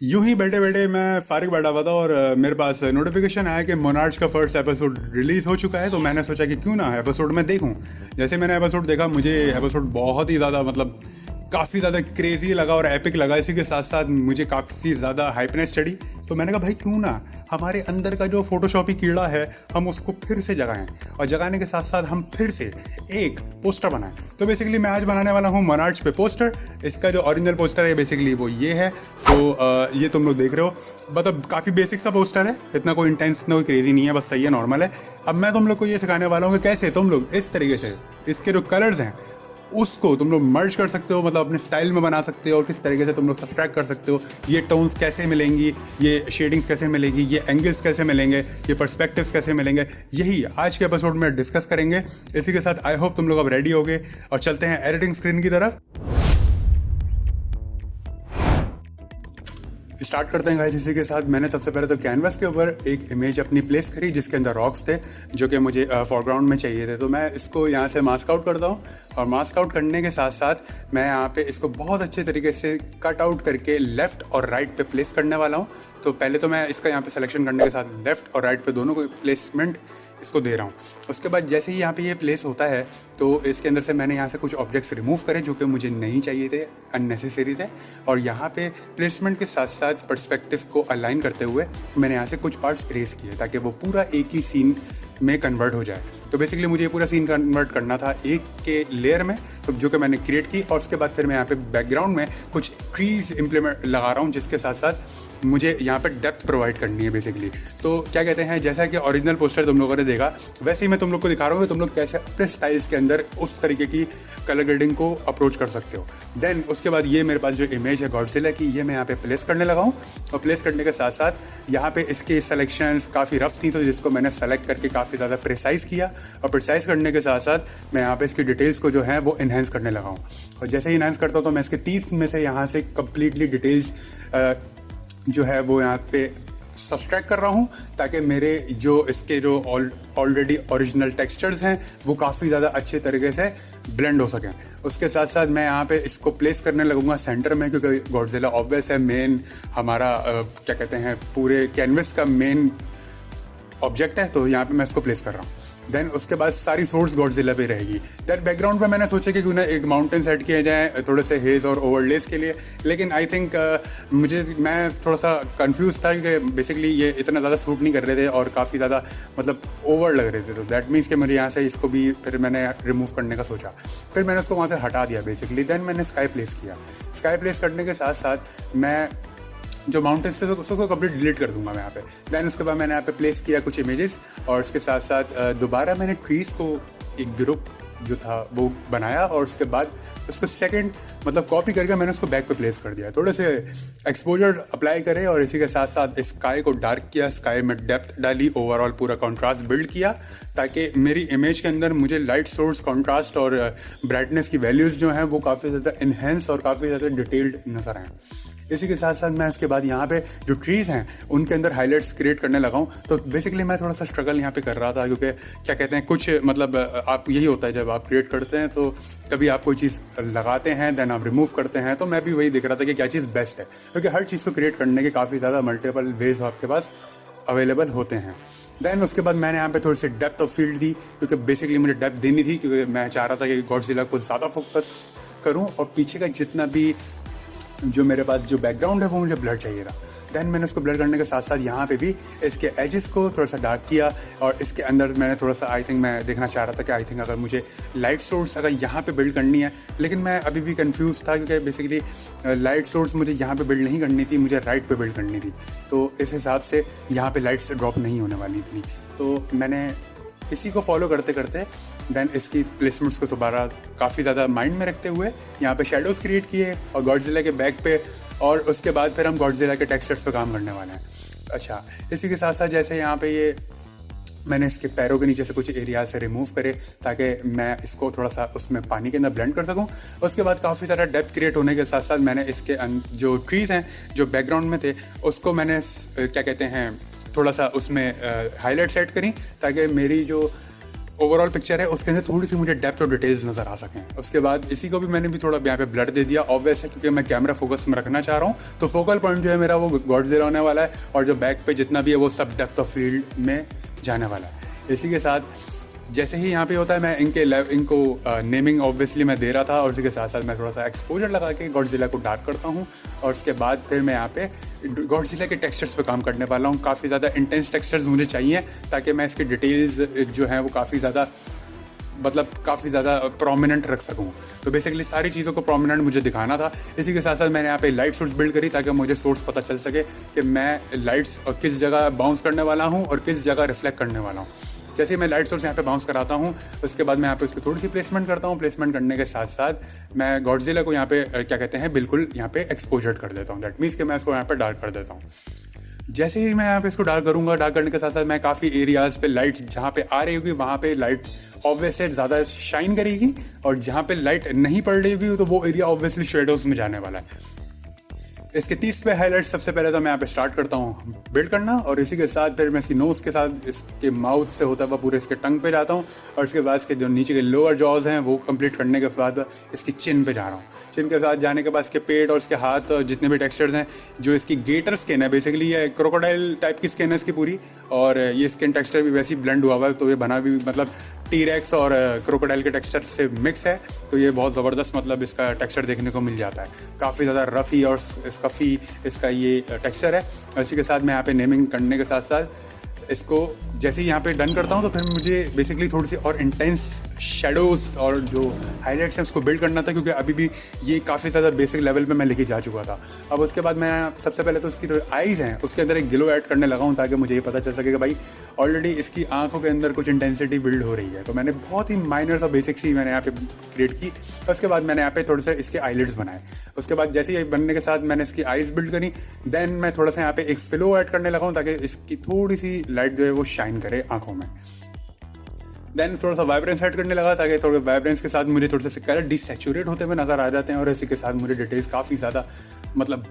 यूं ही बैठे बैठे मैं फारिग बैठा हुआ था और मेरे पास नोटिफिकेशन आया कि मोनार्च का फर्स्ट एपिसोड रिलीज हो चुका है। तो मैंने सोचा कि क्यों ना एपिसोड में देखूं। जैसे मैंने एपिसोड देखा, मुझे एपिसोड बहुत ही ज़्यादा मतलब काफ़ी ज़्यादा क्रेजी लगा और एपिक लगा। इसी के साथ साथ मुझे काफ़ी ज़्यादा हाइपनेस चढ़ी। तो मैंने कहा भाई क्यों ना हमारे अंदर का जो फोटोशॉपी कीड़ा है हम उसको फिर से जगाएं, और जगाने के साथ साथ हम फिर से एक पोस्टर बनाएं। तो बेसिकली मैं आज बनाने वाला हूँ मोनार्च पे पोस्टर। इसका जो ओरिजिनल पोस्टर है बेसिकली वो ये है। तो ये तुम लोग देख रहे हो, मतलब काफ़ी बेसिक सा पोस्टर है, इतना कोई इंटेंस, इतना कोई क्रेजी नहीं है, बस सही है, नॉर्मल है। अब मैं तुम लोग को ये सिखाने वाला हूँ कि कैसे तुम लोग इस तरीके से इसके जो कलर्स हैं उसको तुम लोग मर्ज कर सकते हो, मतलब अपने स्टाइल में बना सकते हो, और किस तरीके से तुम लोग सब्सट्रैक्ट कर सकते हो। ये टोन्स कैसे मिलेंगी, ये शेडिंग्स कैसे मिलेंगी, ये एंगल्स कैसे मिलेंगे, ये पर्सपेक्टिव्स कैसे मिलेंगे, यही आज के एपिसोड में डिस्कस करेंगे। इसी के साथ आई होप तुम लोग अब रेडी हो गए और चलते हैं एडिटिंग स्क्रीन की तरफ। स्टार्ट करते हैं गाइस। इसी के साथ मैंने सबसे पहले तो कैनवास के ऊपर एक इमेज अपनी प्लेस करी जिसके अंदर रॉक्स थे जो कि मुझे फोरग्राउंड में चाहिए थे। तो मैं इसको यहाँ से मास्क आउट करता हूँ, और मास्क आउट करने के साथ साथ मैं यहाँ पे इसको बहुत अच्छे तरीके से कट आउट करके लेफ्ट और राइट पे प्लेस करने वाला हूँ। तो पहले तो मैं इसका यहाँ पे सिलेक्शन करने के साथ लेफ्ट और राइट पे दोनों को प्लेसमेंट इसको दे रहा हूँ। उसके बाद जैसे ही यहाँ पे ये प्लेस होता है तो इसके अंदर से मैंने यहाँ से कुछ ऑब्जेक्ट्स रिमूव करे जो कि मुझे नहीं चाहिए थे, अननेसेसरी थे, और यहाँ पे प्लेसमेंट के साथ साथ पर्सपेक्टिव को अलाइन करते हुए मैंने यहाँ से कुछ पार्ट्स इरेज किए ताकि वो पूरा एक ही सीन में कन्वर्ट हो जाए। तो बेसिकली मुझे ये पूरा सीन कन्वर्ट करना था एक के लेयर में, तो जो कि मैंने क्रिएट की। और उसके बाद फिर मैं यहाँ पे बैकग्राउंड में कुछ ट्रीज इम्प्लीमेंट लगा रहा हूँ जिसके साथ साथ मुझे यहाँ पे डेप्थ प्रोवाइड करनी है बेसिकली। तो क्या कहते हैं, जैसा कि ओरिजिनल पोस्टर तुम लोगों ने देखा वैसे ही मैं तुम लोग को दिखा रहा हूँ कि तुम लोग कैसे अपने स्टाइल्स के अंदर उस तरीके की कलर ग्रेडिंग को अप्रोच कर सकते हो। देन उसके बाद ये मेरे पास जो इमेज है गॉडजिला की, ये मैं यहाँ पे प्लेस करने लगा हूँ। और प्लेस करने के साथ साथ यहाँ पे इसके सेलेक्शंस काफ़ी रफ थी, तो जिसको मैंने सेलेक्ट करके काफ़ी ज़्यादा प्रिसाइज़ किया। और प्रिसाइज़ करने के साथ साथ मैं यहाँ पे इसकी डिटेल्स को जो है वो इन्हेंस करने लगा हूँ। और जैसे ही इन्हेंस करता हूँ तो मैं इसके 30 में से यहाँ से कम्प्लीटली डिटेल्स जो है वो यहाँ पे सब्सट्रैक्ट कर रहा हूँ ताकि मेरे जो इसके जो ऑलरेडी ओरिजिनल टेक्सचर्स हैं वो काफ़ी ज़्यादा अच्छे तरीके से ब्लेंड हो सकें। उसके साथ साथ मैं यहाँ पे इसको प्लेस करने लगूंगा सेंटर में, क्योंकि गॉडजिला ऑब्वियस है मेन हमारा क्या कहते हैं पूरे कैनवस का मेन ऑब्जेक्ट है। तो यहाँ पे मैं इसको प्लेस कर रहा हूँ। देन उसके बाद सारी सोर्स गॉडजिला पे रहेगी। देन बैकग्राउंड पे मैंने सोचा कि क्यों ना एक माउंटेन सेट किया जाए थोड़े से हेज और ओवरलेस के लिए, लेकिन आई थिंक मैं थोड़ा सा कंफ्यूज था क्योंकि बेसिकली ये इतना ज़्यादा सूट नहीं कर रहे थे और काफ़ी ज़्यादा मतलब ओवर लग रहे थे। तो दैट मीन्स कि मुझे यहाँ से इसको भी फिर मैंने रिमूव करने का सोचा, फिर मैंने उसको वहाँ से हटा दिया बेसिकली। देन मैंने स्काई प्लेस किया। स्काई प्लेस करने के साथ साथ मैं जो माउंटेन्स थे तो उसको कंप्लीट डिलीट कर दूंगा मैं यहाँ पे। देन उसके बाद मैंने यहाँ पे प्लेस किया कुछ इमेजेस, और उसके साथ साथ दोबारा मैंने ट्रीज़ को एक ग्रुप जो था वो बनाया, और उसके बाद उसको सेकंड मतलब कॉपी करके मैंने उसको बैक पे प्लेस कर दिया। थोड़े से एक्सपोजर अप्लाई करे और इसी के साथ साथ स्काई को डार्क किया, स्काई में डेप्थ डाली, ओवरऑल पूरा कॉन्ट्रास्ट बिल्ड किया ताकि मेरी इमेज के अंदर मुझे लाइट सोर्स, कॉन्ट्रास्ट और ब्राइटनेस की वैल्यूज़ जो हैं वो काफ़ी ज़्यादा इन्हेंस और काफ़ी ज़्यादा डिटेल्ड नज़र आएँ। इसी के साथ साथ मैं उसके बाद यहाँ पे जो ट्रीज़ हैं उनके अंदर हाईलाइट्स क्रिएट करने लगा हूँ। तो बेसिकली मैं थोड़ा सा स्ट्रगल यहाँ पे कर रहा था क्योंकि क्या कहते हैं कुछ मतलब आप यही होता है जब आप क्रिएट करते हैं तो कभी आप कोई चीज़ लगाते हैं देन आप रिमूव करते हैं। तो मैं भी वही देख रहा था कि क्या चीज़ बेस्ट है, क्योंकि हर चीज़ को क्रिएट करने के काफ़ी ज़्यादा मल्टीपल वेज आपके पास अवेलेबल होते हैं। देन उसके बाद मैंने यहाँ पे थोड़ी सी डेप्थ ऑफ फील्ड दी, क्योंकि बेसिकली मुझे डेप्थ देनी थी, क्योंकि मैं चाह रहा था कि गॉडजिला को ज़्यादा फोकस करूँ और पीछे का जितना भी जो मेरे पास जो बैकग्राउंड है वो मुझे ब्लर चाहिए था। देन मैंने उसको ब्लर करने के साथ साथ यहाँ पे भी इसके एजेस को थोड़ा सा डार्क किया, और इसके अंदर मैंने थोड़ा सा आई थिंक मैं देखना चाह रहा था कि आई थिंक अगर मुझे लाइट सोर्स अगर यहाँ पे बिल्ड करनी है, लेकिन मैं अभी भी कंफ्यूज था क्योंकि बेसिकली लाइट सोर्स मुझे यहाँ पे बिल्ड नहीं करनी थी, मुझे राइट पे बिल्ड करनी थी। तो इस हिसाब से यहाँ पे लाइट से ड्रॉप नहीं होने वाली इतनी। तो मैंने इसी को फॉलो करते करते देन इसकी प्लेसमेंट्स को दोबारा काफ़ी ज़्यादा माइंड में रखते हुए यहाँ पे शेडोज़ क्रिएट किए और गॉडजिला के बैक पे, और उसके बाद फिर हम गॉडजिला के टेक्सचर्स पे काम करने वाले हैं। अच्छा, इसी के साथ साथ जैसे यहाँ पे ये मैंने इसके पैरों के नीचे से कुछ एरिया से रिमूव करे ताकि मैं इसको थोड़ा सा उसमें पानी के अंदर ब्लेंड कर सकूं। उसके बाद काफ़ी सारा डेप्थ क्रिएट होने के साथ साथ मैंने इसके जो ट्रीज़ हैं जो बैकग्राउंड में थे उसको मैंने क्या कहते हैं थोड़ा सा उसमें हाईलाइट सेट करी ताकि मेरी जो ओवरऑल पिक्चर है उसके अंदर थोड़ी सी मुझे डेप्थ और डिटेल्स नज़र आ सकें। उसके बाद इसी को भी मैंने भी थोड़ा यहाँ पे ब्लर दे दिया, ऑब्वियस है क्योंकि मैं कैमरा फोकस में रखना चाह रहा हूँ। तो फोकल पॉइंट जो है मेरा वो गॉडजिला होने वाला है, और जो बैक पे जितना भी है वो सब डेप्थ ऑफ फील्ड में जाने वाला है। इसी के साथ जैसे ही यहाँ पे होता है मैं इनको नेमिंग ऑब्वियसली मैं दे रहा था, और इसी के साथ साथ मैं थोड़ा सा एक्सपोजर लगा के गॉडजिला को डार्क करता हूँ। और उसके बाद फिर मैं यहाँ पे गॉडजिला के टेक्सचर्स पे काम करने वाला हूँ। काफ़ी ज़्यादा इंटेंस टेक्सचर्स मुझे चाहिए ताकि मैं इसकी डिटेल्स जो हैं वो काफ़ी ज़्यादा प्रोमिनेंट रख सकूँ। तो बेसिकली सारी चीज़ों को प्रोमिनेंट मुझे दिखाना था। इसी के साथ साथ मैंने यहाँ पे लाइट सोर्स बिल्ड करी ताकि मुझे सोर्स पता चल सके कि मैं लाइट्स किस जगह बाउंस करने वाला हूँ और किस जगह रिफ्लेक्ट करने वाला हूँ। जैसे ही मैं लाइट सोर्स यहाँ पे बाउंस कराता हूँ उसके बाद मैं यहाँ पे उसकी थोड़ी सी प्लेसमेंट करता हूँ। प्लेसमेंट करने के साथ साथ मैं गॉडजिला को यहाँ पे क्या कहते हैं बिल्कुल यहाँ पे एक्सपोजर कर देता हूँ। दैट मीन्स कि मैं इसको यहाँ पे डार्क कर देता हूँ। जैसे ही मैं यहाँ पे इसको डार्क करूँगा, डार्क करने के साथ साथ मैं काफ़ी एरियाज़ पे लाइट जहाँ पे आ रही होगी वहाँ पे लाइट ऑब्वियसली ज़्यादा शाइन करेगी, और जहाँ पे लाइट नहीं पड़ रही होगी तो वो एरिया ऑब्वियसली शेडोज़ में जाने वाला है। इसके 30 पे हाईलाइट सबसे पहले तो मैं यहाँ पे स्टार्ट करता हूँ बिल्ड करना, और इसी के साथ फिर मैं इसकी नोज़ के साथ इसके माउथ से होता हुआ पूरे इसके टंग पे जाता हूँ, और इसके बाद इसके जो नीचे के लोअर जॉज हैं वो कंप्लीट करने के बाद इसकी चिन पे जा रहा हूँ। चिन के साथ जाने के बाद इसके पेट और इसके हाथ और जितने भी टेक्सचर्स हैं, जो इसकी गेटर स्किन है बेसिकली ये क्रोकोडाइल टाइप की स्किन है इसकी पूरी, और ये स्किन टेक्सचर भी वैसे ही ब्लेंड हुआ हुआ है। तो ये बना भी मतलब टी-रेक्स और क्रोकोडाइल के टेक्सचर से मिक्स है, तो ये बहुत ज़बरदस्त मतलब इसका टेक्सचर देखने को मिल जाता है। काफ़ी ज़्यादा रफ़ी और स्कफ़ी इसका ये टेक्सचर है। इसी के साथ मैं यहाँ पे नेमिंग करने के साथ साथ इसको जैसे ही यहाँ पे डन करता हूँ तो फिर मुझे बेसिकली थोड़ी सी और इंटेंस शेडोज़ और जो हाईलाइट्स हैं उसको बिल्ड करना था, क्योंकि अभी भी ये काफ़ी ज़्यादा बेसिक लेवल पे मैं लेके जा चुका था। अब उसके बाद मैं सबसे पहले तो इसकी जो आइज़ हैं उसके अंदर एक ग्लो ऐड करने लगा हूँ ताकि मुझे ये पता चल सके कि भाई ऑलरेडी इसकी आंखों के अंदर कुछ इंटेंसिटी बिल्ड हो रही है। तो मैंने बहुत ही माइनर सा बेसिक सी मैंने यहाँ पे क्रिएट की। उसके बाद मैंने यहाँ पे थोड़े से इसके आईलिड्स बनाए। उसके बाद जैसे ही बनने के साथ मैंने इसकी आइज़ बिल्ड करी, देन मैं थोड़ा सा यहाँ पे एक फ्लो ऐड करने लगा हूँ ताकि इसकी थोड़ी सी लाइट जो है वो शाइन करे आंखों में। देन थोड़ा सा वाइब्रेंस ऐड करने लगा ताकि थोड़े वाइब्रेंस के साथ मुझे थोड़े से कलर डिसैचुरेट होते हुए नज़र आ जाते हैं, और इसी के साथ मुझे डिटेल्स काफ़ी ज़्यादा मतलब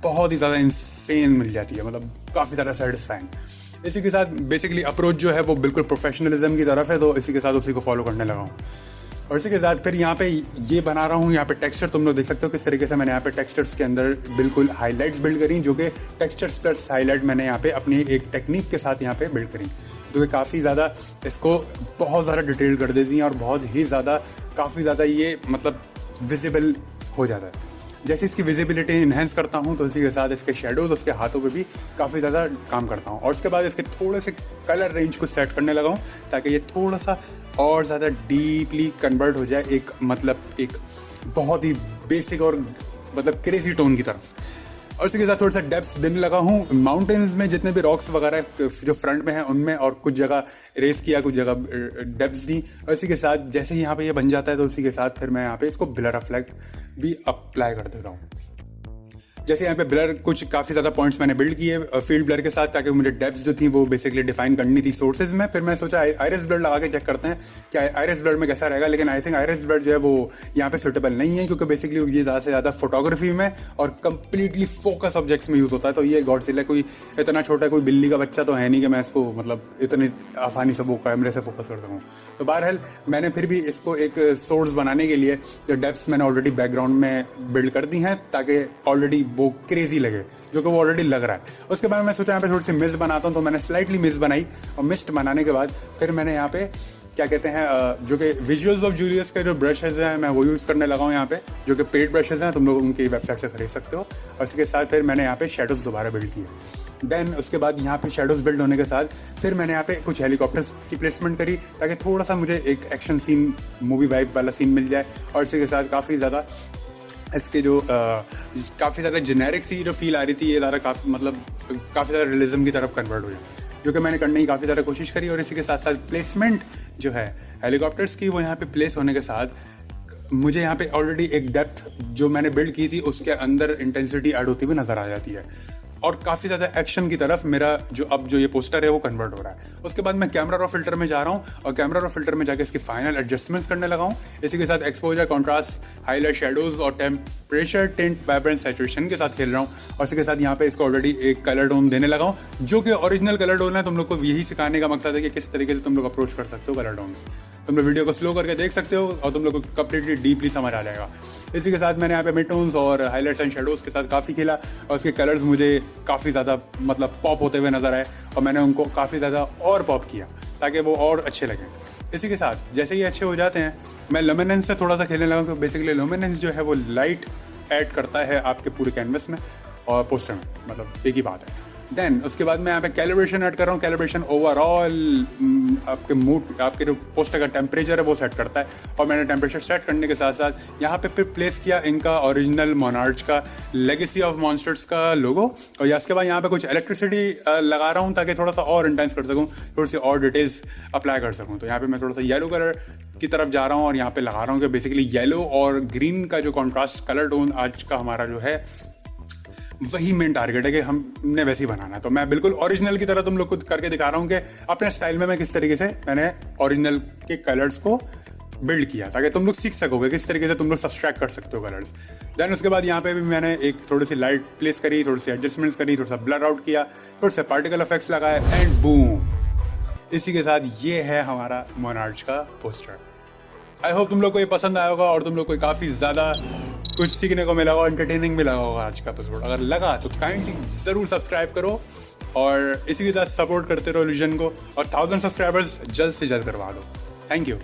बहुत ही ज़्यादा इंसेन मिल जाती है, मतलब काफ़ी ज़्यादा सेटिस्फाइंग। इसी के साथ बेसिकली अप्रोच जो है वो बिल्कुल प्रोफेशनलिज्म की तरफ है, तो इसी के साथ उसी को फॉलो करने लगा हूँ। और इसी के साथ फिर यहाँ पे ये बना रहा हूँ यहाँ पे टेक्सचर। तुम लोग देख सकते हो किस तरीके से मैंने यहाँ पे टेक्सचर्स के अंदर बिल्कुल हाईलाइट्स बिल्ड करी, जो कि टेक्सचर्स प्लस हाईलाइट मैंने यहाँ पे अपनी एक टेक्निक के साथ यहाँ पे बिल्ड करी, जो कि काफ़ी ज़्यादा इसको बहुत ज़्यादा डिटेल कर देती हैं और बहुत ही ज़्यादा काफ़ी ज़्यादा ये मतलब विजिबल हो जाता है। जैसे इसकी विजिबिलिटी इन्हेंस करता हूँ तो इसी के साथ इसके शेडोज़ उसके हाथों पे भी काफ़ी ज़्यादा काम करता हूँ। और उसके बाद इसके थोड़े से कलर रेंज को सेट करने लगा हूँ ताकि ये थोड़ा सा और ज़्यादा डीपली कन्वर्ट हो जाए एक मतलब एक बहुत ही बेसिक और मतलब क्रेजी टोन की तरफ। और इसी के साथ थोड़ा सा डेप्थ देने लगा हूँ माउंटेन्स में, जितने भी रॉक्स वगैरह जो फ्रंट में हैं उनमें, और कुछ जगह रेस किया, कुछ जगह डेप्थ दी। और इसी के साथ जैसे ही यहाँ पे ये बन जाता है तो उसी के साथ फिर मैं यहाँ पे इसको ब्लर रिफ्लेक्ट भी अप्लाई कर देता हूँ। जैसे यहाँ पे ब्लर कुछ काफ़ी ज़्यादा पॉइंट्स मैंने बिल्ड किए फील्ड ब्लर के साथ, ताकि मुझे डेप्थ जो थी वो बेसिकली डिफाइन करनी थी सोर्सेज में। फिर मैं सोचा आइरिस ब्लर लगा के चेक करते हैं कि आइरिस ब्लर में कैसा रहेगा, लेकिन आई थिंक आइरिस ब्लर जो है वो यहाँ पे सूटेबल नहीं है, क्योंकि बेसिकली ये ज़्यादा से ज़्यादा फोटोग्राफी में और कंप्लीटली फोकस ऑब्जेक्ट्स में यूज़ होता है। तो ये गॉडजिला कोई इतना छोटा कोई बिल्ली का बच्चा तो है नहीं कि मैं इसको मतलब इतनी आसानी से वो कैमरे से फोकस कर सकूँ। तो बहरहाल मैंने फिर भी इसको एक सोर्स बनाने के लिए जो डेप्थ्स मैंने ऑलरेडी बैकग्राउंड में बिल्ड कर दी हैं ताकि ऑलरेडी वो क्रेजी लगे, जो कि वो ऑलरेडी लग रहा है। उसके बाद मैं सोचा यहाँ पे थोड़ी सी मिस्ट बनाता हूँ, तो मैंने स्लाइटली मिस्ट बनाई, और मिस्ट बनाने के बाद फिर मैंने यहाँ पे क्या कहते हैं जो कि विजुअल्स ऑफ जूलियस के जो ब्रशेज़ हैं मैं वो यूज़ करने लगा हूँ यहाँ पे, जो कि पेड ब्रशेज़ हैं, तुम लोग उनकी वेबसाइट से खरीद सकते हो। और इसके साथ फिर मैंने यहाँ पे शेडोज़ दोबारा बिल्ड किए। देन उसके बाद यहाँ पे शेडोज़ बिल्ड होने के साथ फिर मैंने यहाँ पे कुछ हेलीकॉप्टर्स की प्लेसमेंट करी ताकि थोड़ा सा मुझे एक एक्शन सीन मूवी वाइब वाला सीन मिल जाए। और इसी के साथ काफ़ी ज़्यादा इसके जो काफ़ी ज़्यादा जेनेरिक सी जो फील आ रही थी ये ज़्यादा काफ़ी ज़्यादा रियलिज्म की तरफ कन्वर्ट हो जाए, जो कि मैंने करने की काफ़ी ज़्यादा कोशिश करी। और इसी के साथ साथ प्लेसमेंट जो है हेलीकॉप्टर्स की वो यहाँ पे प्लेस होने के साथ मुझे यहाँ पे ऑलरेडी एक डेप्थ जो मैंने बिल्ड की थी उसके अंदर इंटेंसिटी ऐड होती हुई नज़र आ जाती है, और काफ़ी ज़्यादा एक्शन की तरफ मेरा जो ये पोस्टर है वो कन्वर्ट हो रहा है। उसके बाद मैं कैमरा रॉ फिल्टर में जा रहा हूँ, और कैमरा रॉ फिल्टर में जाके इसकी फाइनल एडजस्टमेंट्स करने लगा हूँ। इसी के साथ एक्सपोजर, कॉन्ट्रास्ट, हाईलाइट, शेडोज़ और प्रेशर टिंट वाइब्रेंट सैचुरेशन के साथ खेल रहा हूँ और इसके साथ यहाँ पे इसको ऑलरेडी एक कलर टोन देने लगा हूँ जो कि ओरिजिनल कलर टोन है। तुम लोग को यही सिखाने का मकसद है कि किस तरीके से तुम लोग अप्रोच कर सकते हो कलर टोन्स। तुम लोग वीडियो को स्लो करके देख सकते हो और तुम लोग को कंप्लीटली डीपली समझ आ जाएगा। इसी के साथ मैंने यहाँ पे मिड टोन्स और हाईलाइट्स एंड शेडोज़ के साथ काफ़ी खेला और उसके कलर्स मुझे काफ़ी ज़्यादा मतलब पॉप होते हुए नजर आए और मैंने उनको काफ़ी ज़्यादा और पॉप किया ताकि वो और अच्छे लगें। इसी के साथ जैसे ही अच्छे हो जाते हैं मैं लुमिनेंस से थोड़ा सा खेलने लगा क्योंकि बेसिकली लुमिनेंस जो है वो लाइट ऐड करता है आपके पूरे कैनवस में और पोस्टर में, मतलब एक ही बात है। देन उसके बाद मैं यहाँ पे कैलिब्रेशन ऐड कर रहा हूँ। कैलिब्रेशन ओवरऑल आपके मूड, आपके जो पोस्टर का टेम्परेचर है वो सेट करता है और मैंने टेम्परेचर सेट करने के साथ साथ यहाँ पे फिर प्लेस किया इनका ओरिजिनल मोनार्च का लेगेसी ऑफ मॉन्स्टर्स का लोगो और या उसके बाद यहाँ पे कुछ इलेक्ट्रिसिटी लगा रहा हूँ ताकि थोड़ा सा और इंटेंस कर सकूँ, थोड़ी सी और डिटेल्स अप्लाई कर सकूँ। तो यहाँ पे मैं थोड़ा सा येलो कलर की तरफ जा रहा हूँ और यहाँ पे लगा रहा हूँ कि बेसिकली येलो और ग्रीन का जो कॉन्ट्रास्ट कलर टोन आज का हमारा जो है वही मेन टारगेट है कि हमने वैसे ही बनाना है। तो मैं बिल्कुल ओरिजिनल की तरह तुम लोग को करके दिखा रहा हूँ कि अपने स्टाइल में मैं किस तरीके से मैंने ओरिजिनल के कलर्स को बिल्ड किया ताकि तुम लोग सीख सकोगे किस तरीके से तुम लोग सब्सट्रैक्ट कर सकते हो कलर्स। देन उसके बाद यहाँ पे भी मैंने एक थोड़ी सी लाइट प्लेस करी, थोड़ी सी एडजस्टमेंट्स करी, थोड़ा सा ब्लर आउट किया, थोड़े से पार्टिकल इफेक्ट्स लगाए एंड बूम। इसी के साथ ये है हमारा मोनार्च का पोस्टर। आई होप तुम लोग को ये पसंद आया होगा और तुम लोग को काफ़ी ज़्यादा कुछ सीखने को मिला होगा, एंटरटेनिंग भी लगा होगा आज का एपिसोड। अगर लगा तो काइंडली ज़रूर सब्सक्राइब करो और इसी के साथ सपोर्ट करते रहो इल्यूजन को और 1000 सब्सक्राइबर्स जल्द से जल्द करवा दो। Thank you.